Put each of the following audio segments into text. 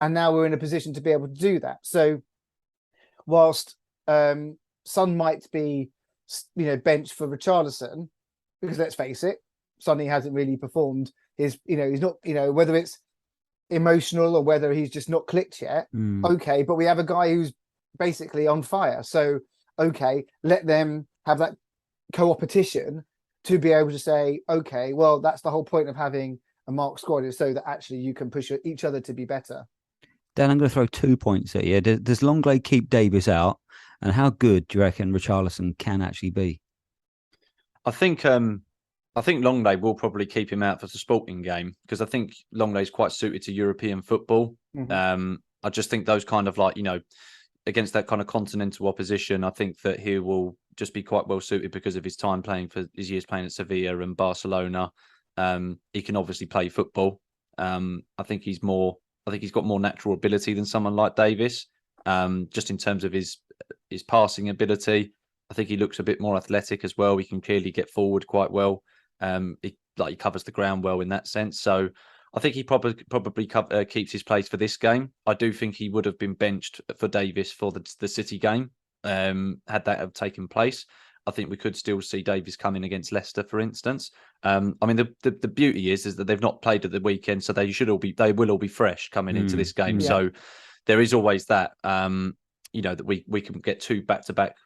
and now we're in a position to be able to do that. So whilst Son might be, benched for Richarlison, because let's face it, Sonny hasn't really performed he's not, whether it's emotional or whether he's just not clicked yet. Okay, but we have a guy who's basically on fire. So, okay, let them have that co-opetition to be able to say, okay, well, that's the whole point of having a marked squad, is so that actually you can push each other to be better. Dan, I'm going to throw 2 points at you. Does Longley keep Davis out? And how good do you reckon Richarlison can actually be? I think Longley will probably keep him out for the Sporting game, because I think Longley is quite suited to European football. I just think those kind of against that kind of continental opposition, I think that he will just be quite well suited because of his time playing for his years playing at Sevilla and Barcelona. He can obviously play football. I think he's got more natural ability than someone like Davis. Just in terms of his passing ability, I think he looks a bit more athletic as well. He can clearly get forward quite well. He covers the ground well in that sense. So I think he probably keeps his place for this game. I do think he would have been benched for Davis for the City game had that have taken place. I think we could still see Davis come in against Leicester, for instance. I mean, the beauty is that they've not played at the weekend, so they will all be fresh coming into this game. Yeah. So there is always that. That we can get 2 back-to-back,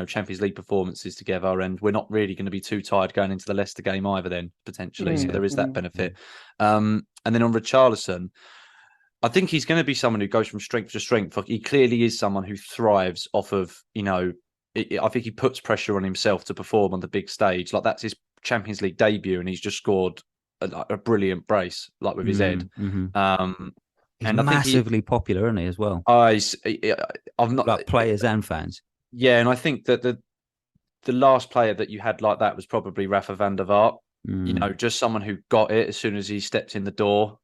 Champions League performances together, and we're not really going to be too tired going into the Leicester game either then, potentially. So there is that benefit. And then on Richarlison, I think he's going to be someone who goes from strength to strength. He clearly is someone who thrives off of, I think he puts pressure on himself to perform on the big stage. That's his Champions League debut, and he's just scored a brilliant brace, with his head. He's massively popular, isn't he, as well? I'm not players and fans. Yeah, and I think that the last player that you had like that was probably Rafa van der Vaart. Just someone who got it as soon as he stepped in the door.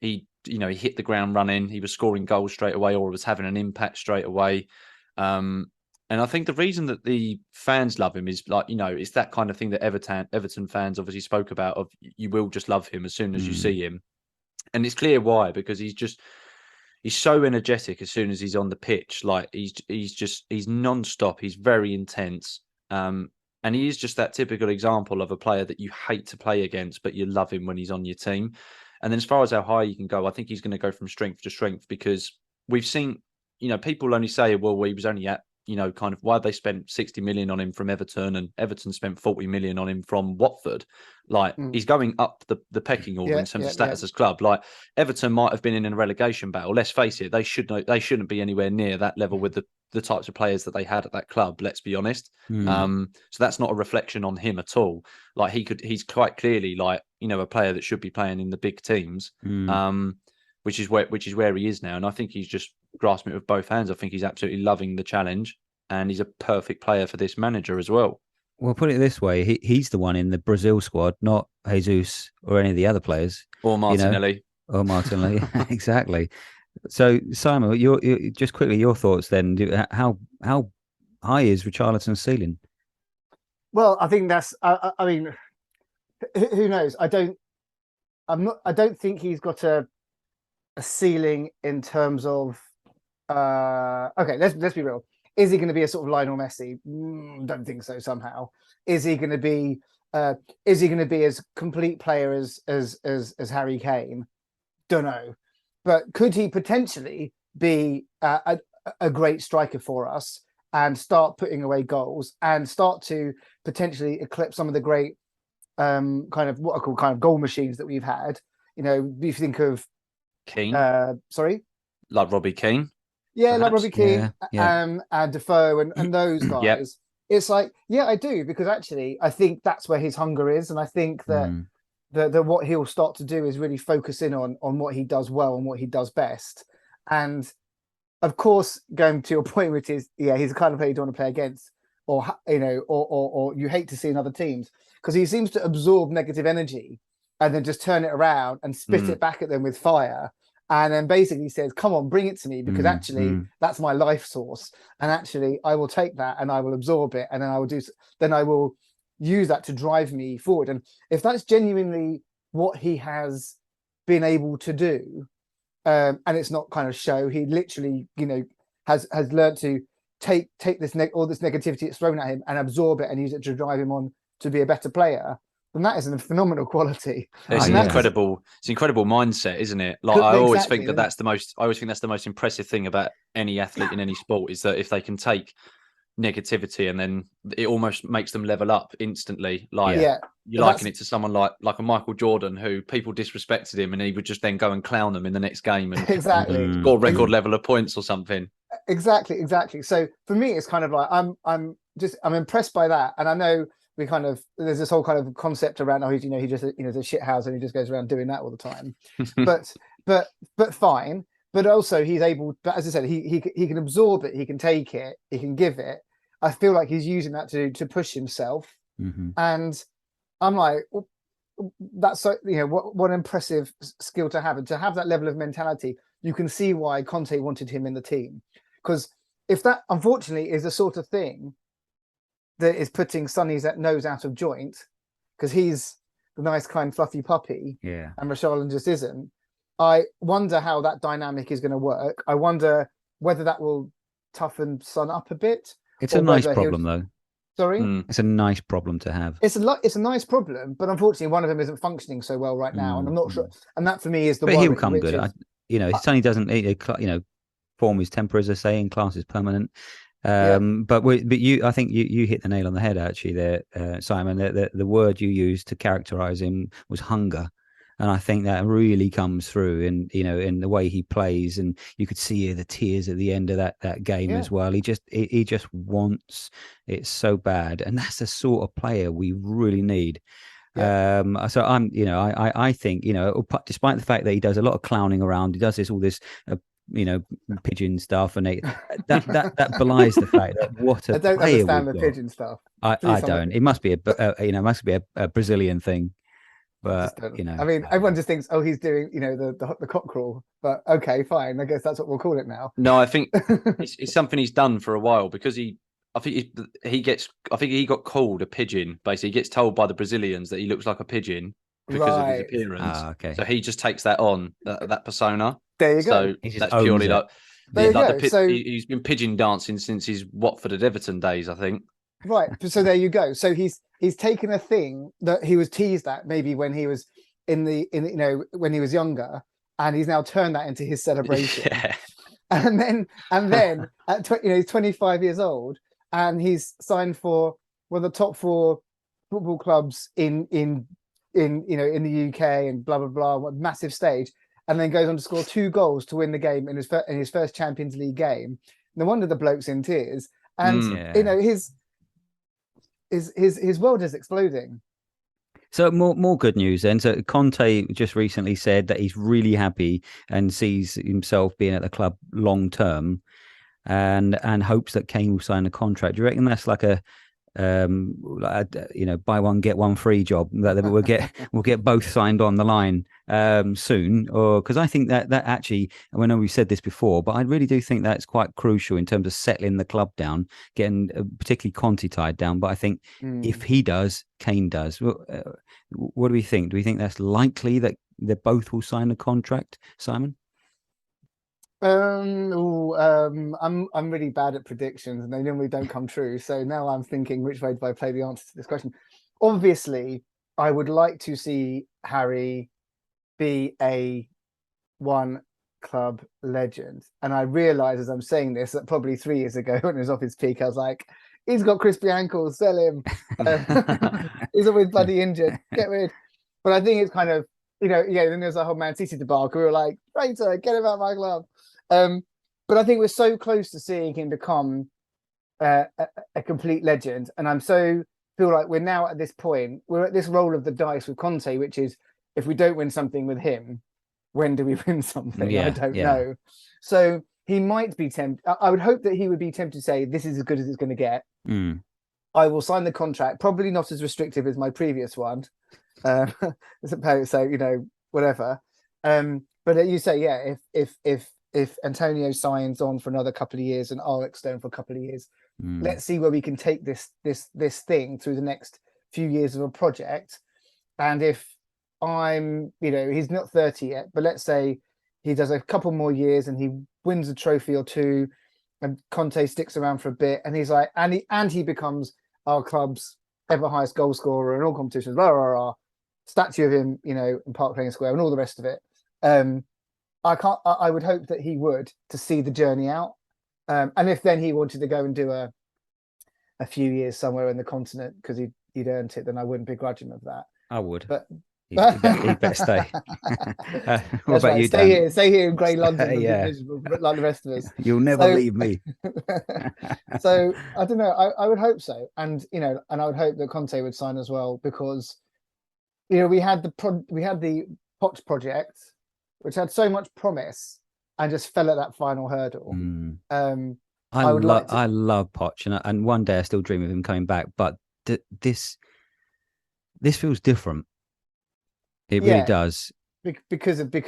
He hit the ground running. He was scoring goals straight away, or was having an impact straight away. And I think the reason that the fans love him is it's that kind of thing that Everton fans obviously spoke about, of you will just love him as soon as you see him. And it's clear why, because he's so energetic as soon as he's on the pitch. He's non-stop. He's very intense. And he is just that typical example of a player that you hate to play against, but you love him when he's on your team. And then as far as how high you can go, I think he's going to go from strength to strength, because we've seen, people only say, well, he was only at, kind of why they spent 60 million on him from Everton, and Everton spent 40 million on him from Watford. He's going up the pecking order in terms of status as club. Everton might have been in a relegation battle. Let's face it, they shouldn't be anywhere near that level with the types of players that they had at that club. Let's be honest. So that's not a reflection on him at all. He's quite clearly a player that should be playing in the big teams. Which is where he is now, and I think he's just grasping it with both hands. I think he's absolutely loving the challenge, and he's a perfect player for this manager as well. Well, put it this way, he's the one in the Brazil squad, not Jesus or any of the other players, or Martinelli, or Martinelli, exactly. So, Simon, you just quickly your thoughts then. How high is Richarlison's ceiling? Well, I think that's. I mean, who knows? I don't think he's got a ceiling in terms of okay, let's be real. Is he going to be a sort of Lionel Messi? Don't think so. Somehow, is he going to be as complete player as Harry Kane? Don't know, but could he potentially be a great striker for us and start putting away goals and start to potentially eclipse some of the great kind of what I call kind of goal machines that we've had? If you think of Keane, sorry, like Robbie Keane, like perhaps? Robbie Keane, and Defoe and those guys. Yep. It's I do, because actually I think that's where his hunger is, and I think that that what he'll start to do is really focus in on what he does well and what he does best. And of course, going to your point, which is he's the kind of player you don't want to play against, or or you hate to see in other teams, because he seems to absorb negative energy and then just turn it around and spit it back at them with fire. And then basically says, come on, bring it to me, because actually that's my life source. And actually I will take that and I will absorb it. And then I will use that to drive me forward. And if that's genuinely what he has been able to do, and it's not kind of show. He literally, has learned to take this all this negativity that's thrown at him and absorb it and use it to drive him on to be a better player. And that is a phenomenal quality. It's and incredible. It's incredible mindset, isn't it? Like I always Exactly. think that's the most. I always think that's the most impressive thing about any athlete in any sport is that if they can take negativity and then it almost makes them level up instantly. Like you liken it to someone like a Michael Jordan, who people disrespected him and he would just then go and clown them in the next game and score record level of points or something. Exactly. So for me, it's kind of like I'm impressed by that, and I know we kind of there's this whole kind of concept around he just is a shithouse and he just goes around doing that all the time, but fine. But also he's able, but as I said, he can absorb it, he can take it, he can give it. I feel like he's using that to push himself, and I'm like, that's so what an impressive skill to have, and to have that level of mentality. You can see why Conte wanted him in the team, because if that unfortunately is the sort of thing that is putting Sonny's nose out of joint, because he's the nice, kind, fluffy puppy, and Richarlison just isn't. I wonder how that dynamic is going to work. I wonder whether that will toughen Son up a bit. It's a nice problem, though. Sorry, it's a nice problem to have. It's a nice problem, but unfortunately, one of them isn't functioning so well right now, and I'm not sure. And that for me is the. But worry, he'll come good. Sonny doesn't. Form is temporary, as I say, and class is permanent. But I think you hit the nail on the head actually there, Simon. The word you used to characterize him was hunger. And I think that really comes through in the way he plays, and you could see the tears at the end of that game as well. He just wants it so bad, and that's the sort of player we really need. So I think despite the fact that he does a lot of clowning around, he does all this pigeon stuff, and that belies the fact that what a I don't player understand the got. pigeon stuff. I don't. It must be a Brazilian thing. But I mean, everyone just thinks, oh, he's doing the cock crawl. But okay, fine. I guess that's what we'll call it now. No, I think it's something he's done for a while, because I think he got called a pigeon. Basically, he gets told by the Brazilians that he looks like a pigeon because of his appearance. Okay. So he just takes that on, that persona. There you go. So that's purely So he's been pigeon dancing since his Watford and Everton days, I think. Right. So there you go. So he's taken a thing that he was teased at maybe when he was when he was younger, and he's now turned that into his celebration. And then at he's 25 years old, and he's signed for one of the top 4 football clubs in the UK and blah blah blah, massive stage, and then goes on to score 2 goals to win the game in his first Champions League game. No wonder the bloke's in tears, and his world is exploding. So more good news then. So Conte just recently said that he's really happy and sees himself being at the club long term, and hopes that Kane will sign a contract. Do you reckon that's like a buy one get one free job that we'll get both signed on the line soon? Or because I think that actually, I know we've said this before, but I really do think that's quite crucial in terms of settling the club down, getting particularly Conte tied down. But I think if he does, Kane does. What do we think? Do we think that's likely that they both will sign a contract, Simon? I'm really bad at predictions, and they normally don't come true. So now I'm thinking, which way do I play the answer to this question? Obviously, I would like to see Harry be a one club legend, and I realise as I'm saying this that probably 3 years ago when he was off his peak, I was like, he's got crispy ankles, sell him. He's always bloody injured, get rid. But I think it's kind of then there's a whole Man City debacle. We were like, traitor, get him out of my club. But I think we're so close to seeing him become a complete legend, and feel like we're now at this point. We're at this roll of the dice with Conte, which is if we don't win something with him, when do we win something? I don't know. So he might be tempted. I would hope that he would be tempted to say, "This is as good as it's going to get." I will sign the contract, probably not as restrictive as my previous one. So whatever. But you say, if Antonio signs on for another couple of years and I'll extend for a couple of years, let's see where we can take this thing through the next few years of a project. And if I'm, he's not 30 yet, but let's say he does a couple more years and he wins a trophy or two, and Conte sticks around for a bit, and he's like, and he becomes our club's ever highest goal scorer in all competitions, blah, blah, blah, statue of him, you know, in Park Lane Square and all the rest of it. I would hope that he would, to see the journey out. And if then he wanted to go and do a few years somewhere in the continent because he'd earned it, then I wouldn't begrudge him of that. I would. But He better stay. What about you, Dan? Stay here in grey London and Yeah. be miserable like the rest of us. You'll never leave me. So I don't know. I would hope so, and you know, and I would hope that Conte would sign as well, because you know we had the Poch project, which had so much promise and just fell at that final hurdle. I love Poch, and one day I still dream of him coming back, but this feels different. It really does, because of the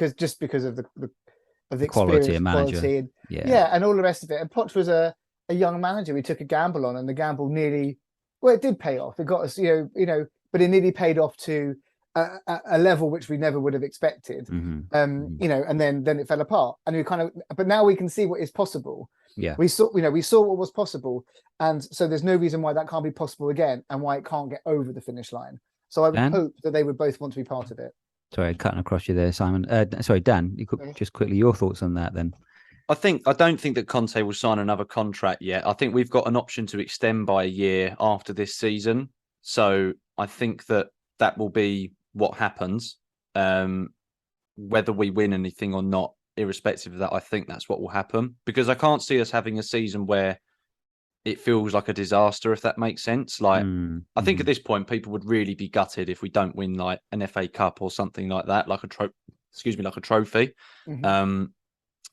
quality of manager, quality, and all the rest of it. And Poch was a young manager we took a gamble on, and the gamble nearly, well, it did pay off. It got us, you know, but it nearly paid off to a level which we never would have expected. You know, and then it fell apart, and we but now we can see what is possible. Yeah, we saw what was possible, and so there's no reason why that can't be possible again, and why it can't get over the finish line. So I would hope that they would both want to be part of it. Sorry, cutting across you there, Simon. Sorry, Dan, you could just quickly your thoughts on that then. I don't think that Conte will sign another contract yet. I think we've got an option to extend by a year after this season. So I think that will be what happens. Whether we win anything or not, irrespective of that, I think that's what will happen, because I can't see us having a season where it feels like a disaster, if that makes sense. Like, I think at this point, people would really be gutted if we don't win like an FA Cup or something like that, like a trophy.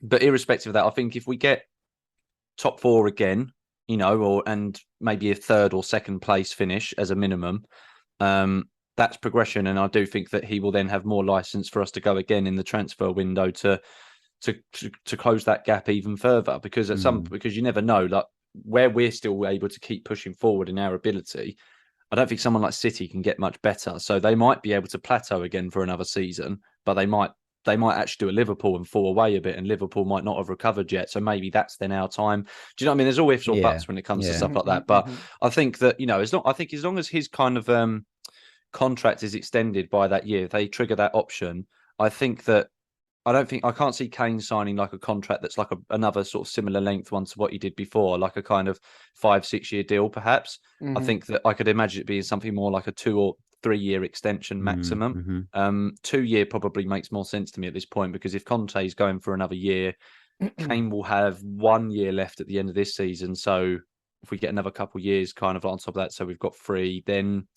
But irrespective of that, I think if we get top four again, you know, and maybe a third or second place finish as a minimum, that's progression. And I do think that he will then have more license for us to go again in the transfer window to close that gap even further, because because you never know, like, where we're still able to keep pushing forward in our ability, I don't think someone like City can get much better. So they might be able to plateau again for another season, but they might actually do a Liverpool and fall away a bit, and Liverpool might not have recovered yet. So maybe that's then our time. Do you know what I mean? There's all ifs or buts when it comes to stuff like that. But I think that, you know, as long as his kind of contract is extended by that year, they trigger that option. I think that I can't see Kane signing like a contract that's like another sort of similar length one to what he did before, like a kind of 5-6 year deal, perhaps. I think that I could imagine it being something more like a 2 or 3 year extension maximum. 2 year probably makes more sense to me at this point, because if Conte is going for another year, Kane will have 1 year left at the end of this season. So if we get another couple of years kind of on top of that, so we've got 3, then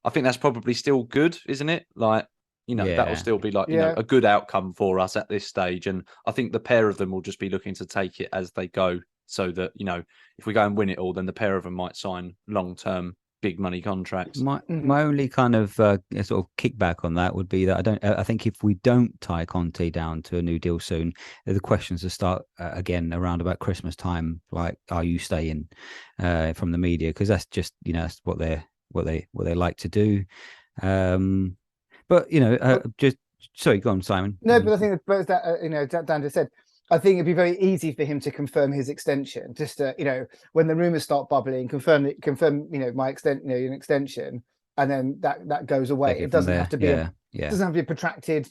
I think that's probably still good, isn't it? Like, you know, that will still be like, you know, a good outcome for us at this stage. And I think the pair of them will just be looking to take it as they go, so that, you know, if we go and win it all, then the pair of them might sign long-term big money contracts. My only kind of sort of kickback on that would be that I think if we don't tie Conte down to a new deal soon, the questions will start again around about Christmas time, like, are you staying, from the media, because that's just, you know, that's what they like to do. But, you know, just sorry, go on, Simon. No, but I think that you know, Dan just said, I think it'd be very easy for him to confirm his extension. Just to, you know, when the rumours start bubbling, confirm, you know, an extension, and then that goes away. It doesn't have to be doesn't have to be a protracted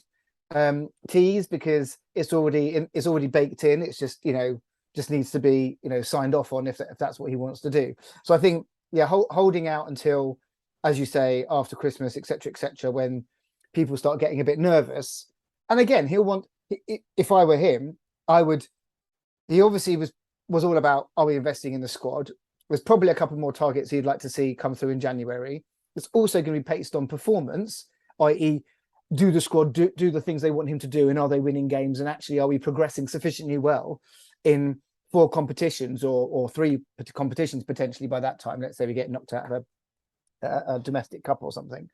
tease, because it's already baked in. It's just, you know, just needs to be, you know, signed off on if that's what he wants to do. So I think, holding out until, as you say, after Christmas, etc., when people start getting a bit nervous. And again, he'll want, if I were him, he obviously was all about, are we investing in the squad? There's probably a couple more targets he'd like to see come through in January. It's also going to be based on performance, i.e. do the squad do the things they want him to do, and are they winning games, and actually are we progressing sufficiently well in 4 competitions or 3 competitions potentially by that time. Let's say we get knocked out of a domestic cup or something.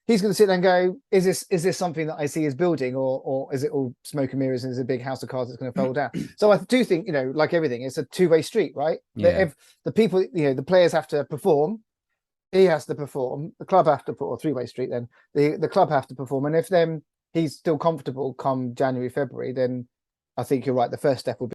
He's going to sit there and go, is this something that I see as building, or is it all smoke and mirrors and is a big house of cards that's going to fall down? So I do think, you know, like everything, it's a 2-way street, right? If the people, you know, the players have to perform, he has to perform, the club have to put, or 3-way street, then the club have to perform. And if then he's still comfortable come January, February, then I think you're right. The first step will be